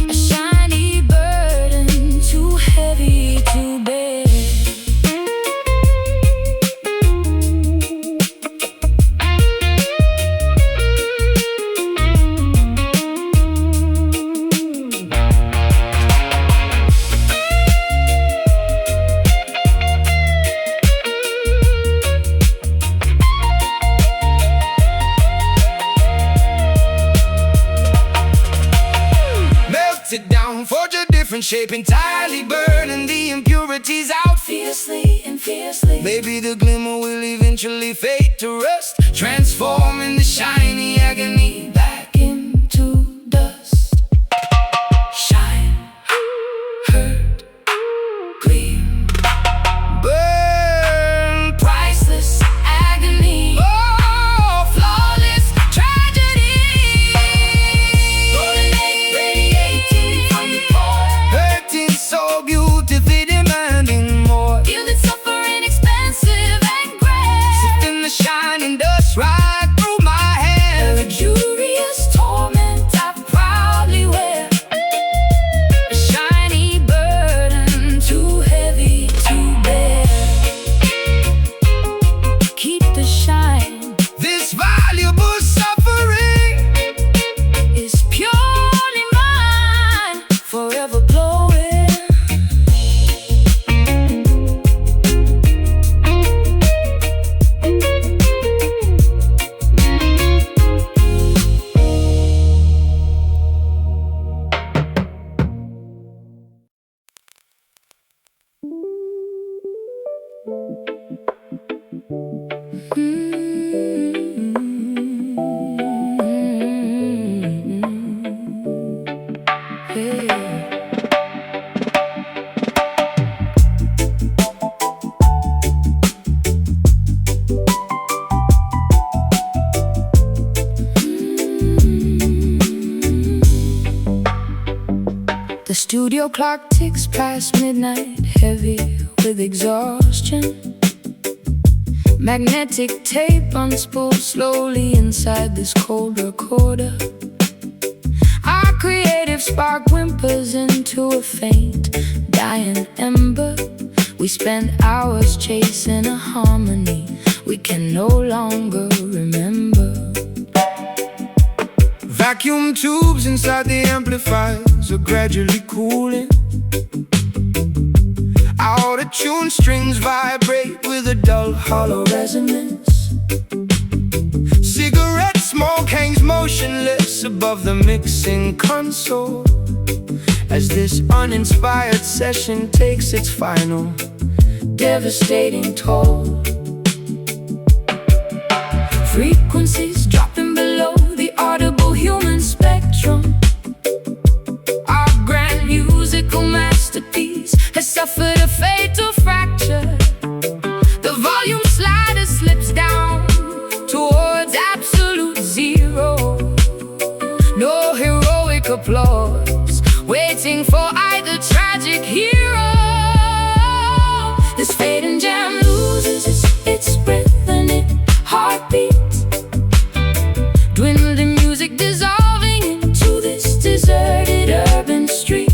a shiny burden too heavy to bear. Melted down, forge a different shape, entirely burning the impurities out. Fiercely and fiercely, Maybe the glimmer will eventually fade to rust, transforming the shiny agony back into dust. Shine, hurt, gleam, burn. priceless agony, Oh, flawless tragedy. Golden egg radiating from the core, hurting so beautifully, demanding more. gilded, suffering, expensive and grand, Sifting the shining dust right through my a hand. luxurious torment I proudly wear, a shiny burden too heavy to bear. Keep the shine, This valuable suffering is purely mine, forever glowing. Hey. The studio clock ticks past midnight, heavy with exhaustion. Magnetic tape unspools slowly inside this cold recorder. Our creative spark whimpers into a faint, dying ember. We spend hours chasing a harmony we can no longer remember. vacuum tubes inside the amplifiers are gradually cooling. Out-of-tune strings vibrate with a dull, hollow resonance. Cigarette smoke hangs motionless above the mixing console as this uninspired session takes its final, devastating toll. Frequencies dropping below the audible human spectrum. Our grand musical masterpiece has suffered a fatal fracture. The volume slider slips down towards absolute zero. No heroic applause waiting for either tragic hero. This fading jam loses its rhythmic heartbeat. Dwindling music dissolving into this deserted urban street.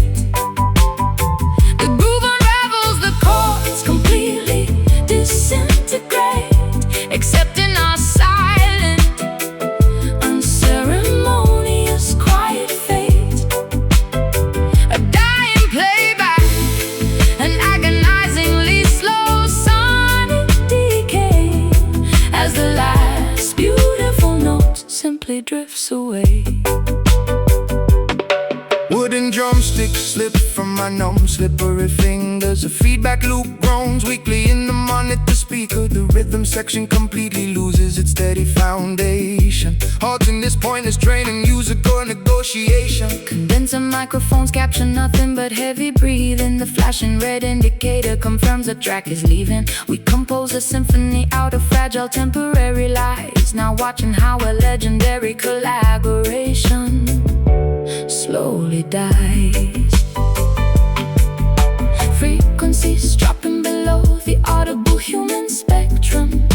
The groove unravels, the chords completely disintegrate, accepting our silent, unceremonious, quiet fate. A dying playback, an agonizingly slow sonic decay, as the last beautiful note simply drifts away. Wooden drumsticks slip from my numb, slippery fingers. A feedback loop groans weakly in the monitor speaker. The rhythm section completely loses its steady foundation, halting this pointless training musical negotiation. Condenser microphones capture nothing but heavy breathing. The flashing red indicator confirms the track is leaving. We compose a symphony out of fragile temporary lies, now watching how a legendary collaboration slowly dies. Frequencies dropping below the audible human spectrum.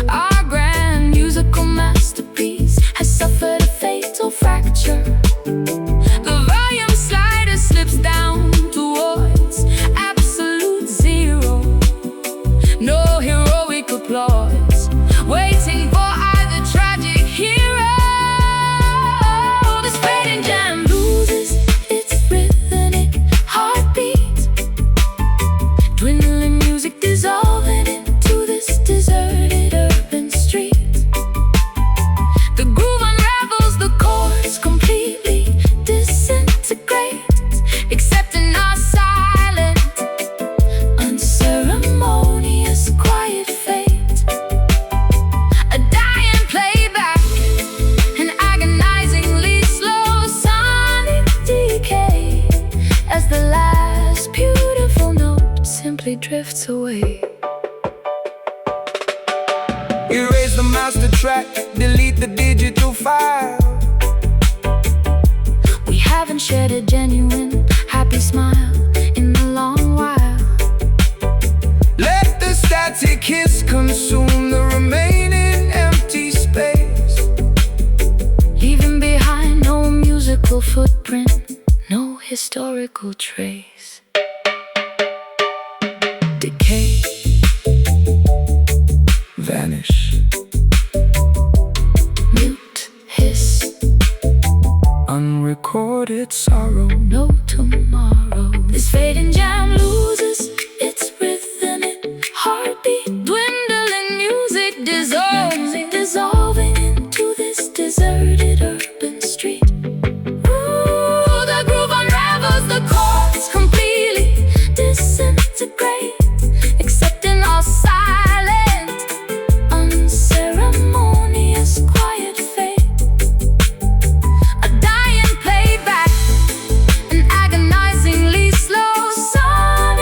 Our grand musical masterpiece has suffered a fatal fracture. The volume slider slips down towards absolute zero. No heroic applause waiting for either tragic hero. This fading jam loses its rhythmic heartbeat. Dwindling music dissolving into this deserted urban street. The groove unravels, the chords completely disintegrate, accepting our silent, unceremonious, quiet fate. A dying playback, an agonizingly slow sonic decay, as the last beautiful note simply drifts away. Erase the master track, delete the digital file. We haven't shared a genuine, happy smile in a long while. Let the static hiss consume the remaining empty space, leaving behind no musical footprint, no historical trace. Decay, vanish, mute hiss, unrecorded sorrow, no tomorrow. This fading jam loses its rhythmic heartbeat. Dwindling music dissolving into this deserted urban street. Ooh, the groove unravels, the chords completely disintegrate, accepting our silent, unceremonious, quiet fate. A dying playback, an agonizingly slow song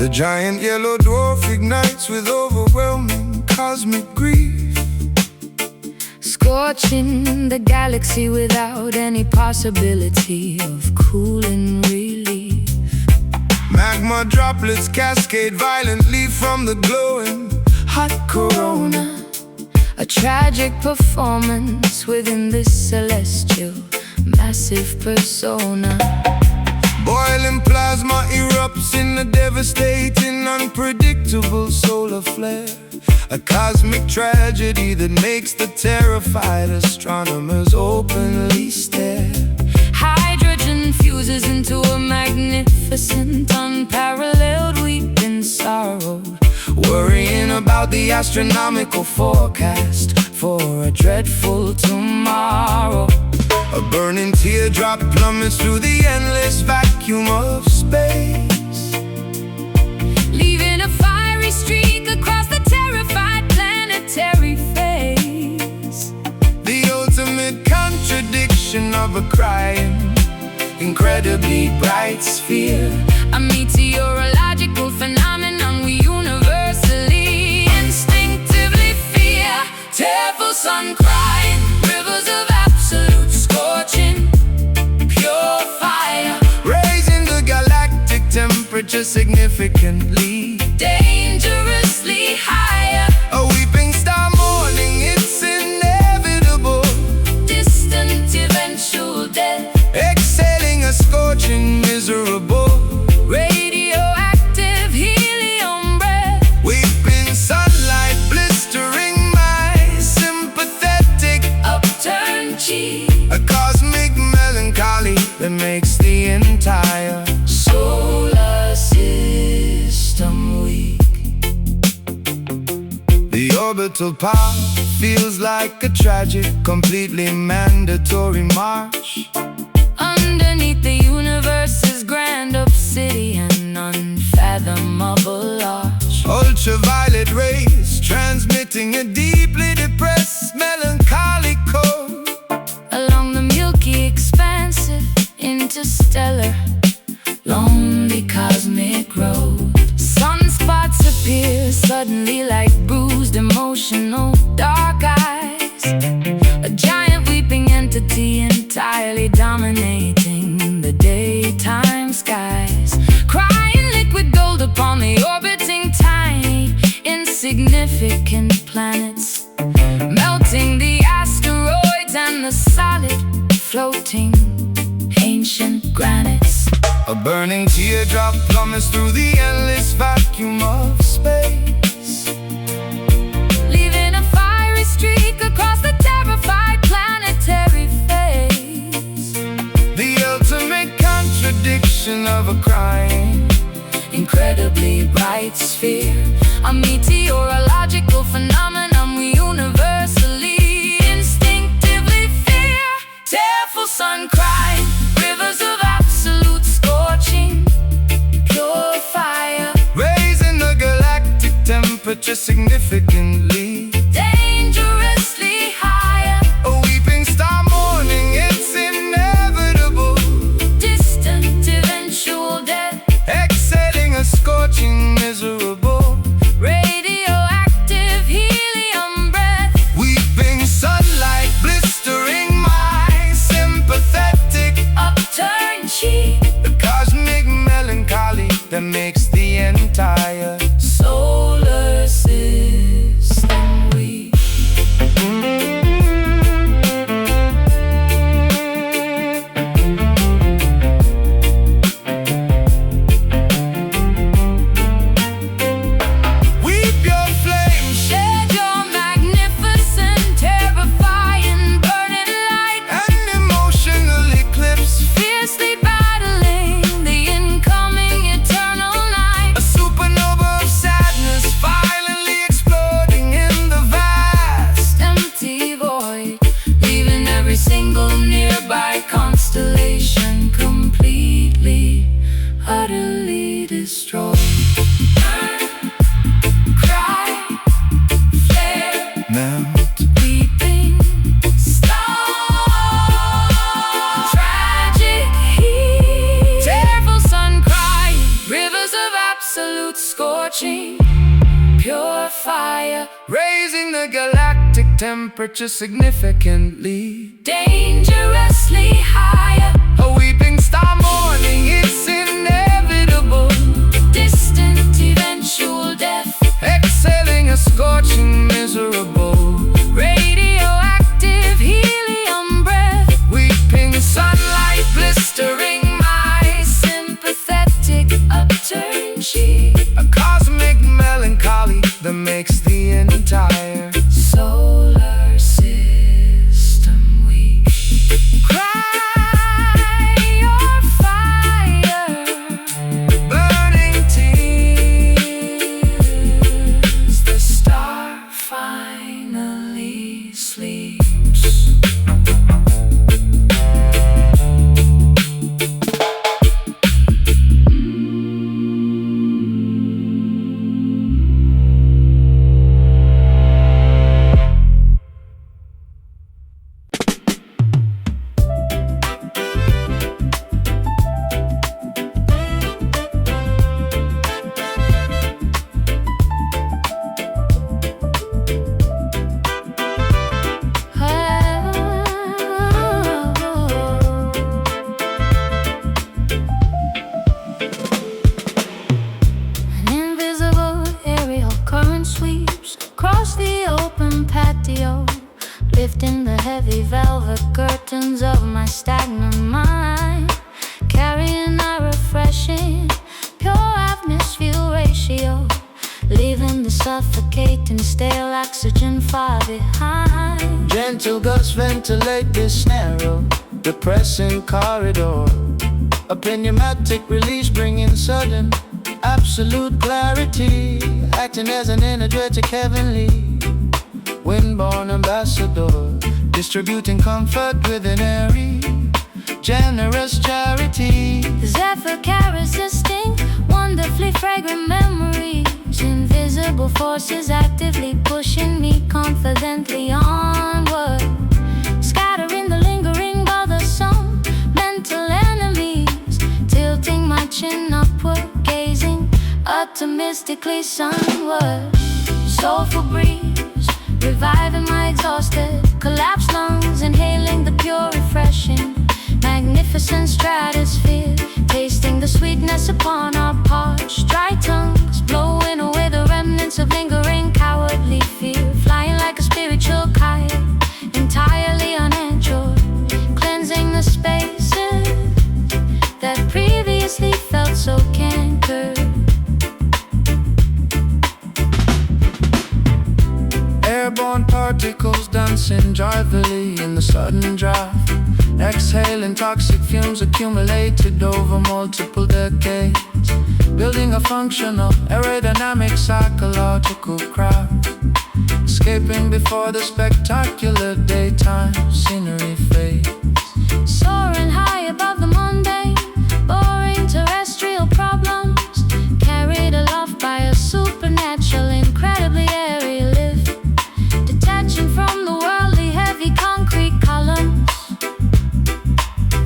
The giant yellow dwarf ignites with overwhelming cosmic grief, scorching the galaxy without any possibility of cooling relief. Magma droplets cascade violently from the glowing hot corona, a tragic performance within this celestial massive persona. Boiling plasma erupts in a devastating, unpredictable solar flare, a cosmic tragedy that makes the terrified astronomers openly stare. Hydrogen fuses into a magnificent, unparalleled weeping sorrow, worrying about the astronomical forecast for a dreadful tomorrow. A burning teardrop plummets through the endless vacuum of space, leaving a fiery streak across the terrified planetary face. the ultimate contradiction of a crying, incredibly bright sphere, a meteorological phenomenon we universally, instinctively fear. Tearful sun crying, rivers of absolute scorching, pure fire, raising the galactic temperature significantly, dangerously higher. a weeping star mourning its inevitable, Distant eventual death, exhaling a scorching, miserable, radioactive helium breath. weeping sunlight blistering my sympathetic, Upturned cheek, a cosmic melancholy that makes the entire solar system weak. The orbital path feels like a tragic, completely mandatory march, Underneath the universe's grand obsidian, unfathomable arch. ultraviolet rays transmitting a deeply depressed, melancholic code, Along the milky, expansive, interstellar, lonely cosmic road. Sunspots appear suddenly like bruised, emotional, dark eyes. A giant weeping entity entirely dominating the daytime skies, crying liquid gold upon the orbiting tiny, insignificant planets, melting the asteroids and the solid, floating, ancient granites. a burning teardrop plummets through the endless vacuum of space, Leaving a fiery streak across the terrified planetary face. the ultimate contradiction of a crying, Incredibly bright sphere, a meteorological phenomenon we universally, instinctively fear. Tearful sun crying, rivers of absolute scorching, pure fire, raising the galactic temperature significantly, dangerously higher. a weeping star mourning its inevitable, Distant eventual death, exhaling a scorching, miserable, radioactive helium breath. weeping sunlight blistering my sympathetic, Upturned cheek, the cosmic melancholy that makes the entire solar system weak. weep your flames Shed your magnificent, terrifying, burning light, and emotional eclipse, fiercely battling the incoming eternal night. a supernova of sadness violently exploding in the vast, Empty void, leaving every single nearby constellation completely, utterly destroyed. Burn, cry, flare, melt, weeping star, tragic heat. Tearful sun crying, rivers of absolute absolute scorching, pure fire, raising the galactic temperature significantly, dangerously higher. A weeping star mourning, it's inevitable, Distant eventual death, exhaling a scorching, miserable, radioactive helium breath, weeping sunlight blistering my sympathetic upturned cheek, a cosmic melancholy that makes the entire solar system weak. Cry your fire, burning tears. the star finally sleeps. An invisible aerial current sweeps across the open patio, lifting the heavy velvet curtains of my stagnant mind, carrying a refreshing, pure atmosphere ratio, leaving the suffocating stale oxygen far behind. Gentle gusts ventilate this narrow, depressing corridor. A pneumatic release bringing sudden, absolute clarity, acting as an energetic heavenly, wind-borne ambassador, distributing comfort with an airy, generous charity. The zephyr carries distinct, wonderfully fragrant memories, invisible forces actively pushing me confidently onward, scattering the lingering bothersome mental enemies, tilting my chin upward, gazing optimistically sunward. Soulful breeze, reviving my exhausted, collapsed lungs, inhaling the pure, refreshing, magnificent stratosphere, tasting the sweetness upon our parched, dry tongues, blowing away the remnants of lingering cowardly fear, flying like a spiritual kite, entirely uninjured, cleansing the spaces that previously felt so cankered. Airborne particles dancing joyfully in the sudden draft, exhaling toxic fumes accumulated over multiple decades, building a functional aerodynamic psychological craft, escaping before the spectacular daytime scenery fades. Soaring high above the mundane, boring terrestrial problems, carried aloft by a supernatural, incredibly airy lift, detaching from the worldly heavy concrete columns,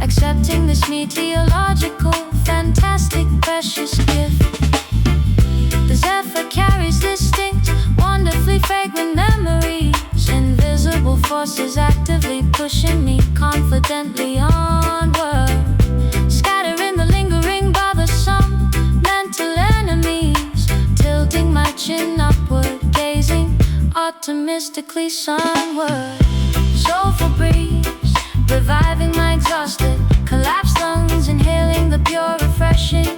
accepting this meteorological, fantastic, precious gift. The zephyr carries distinct, wonderfully fragrant memories, invisible forces actively pushing me confidently onward, scattering the lingering bothersome mental enemies, tilting my chin upward, gazing optimistically sunward. Soulful breeze, reviving my exhausted, collapsed lungs, inhaling the pure, refreshing,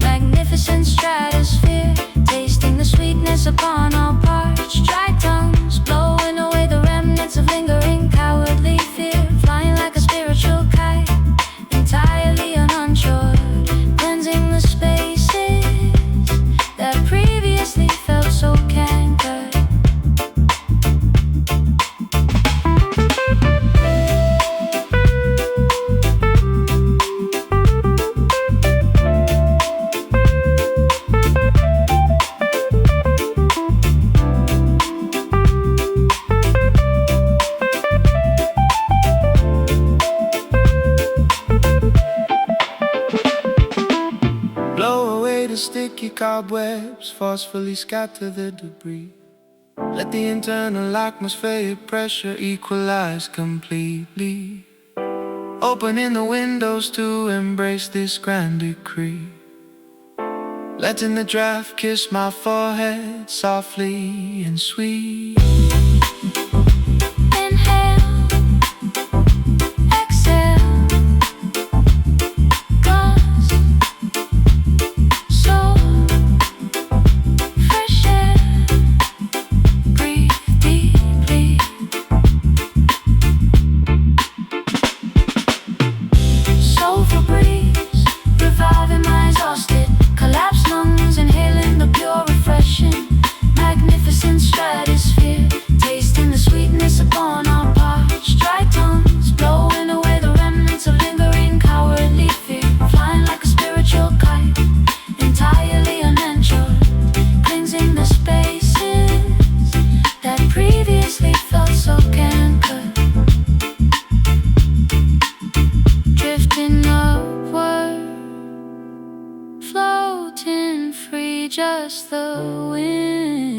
magnificent stratosphere, tasting the sweetness upon all parched, dry tongues, blowing away the remnants of lingering cowardly fear, flying like a spiritual kite, entirely uninsured, cleansing the spaces that previously felt so cankered. away the sticky cobwebs, forcefully scatter the debris. Let the internal atmospheric pressure equalize completely, opening the windows to embrace this grand decree. Letting the draft kiss my forehead softly and sweet. Inhale, exhale, gust, soul, fresh air, breathe deeply. Soulful breeze, reviving my exhausted, collapsed lungs, inhaling the pure refreshing, magnificent stratosphere, tasting the sweetness upon our parched dry tongues, blowing away the remnants of lingering cowardly fear, flying like a spiritual kite, entirely uninjured, cleansing the spaces that previously felt so cankered, drifting upward, floating free, just the wind.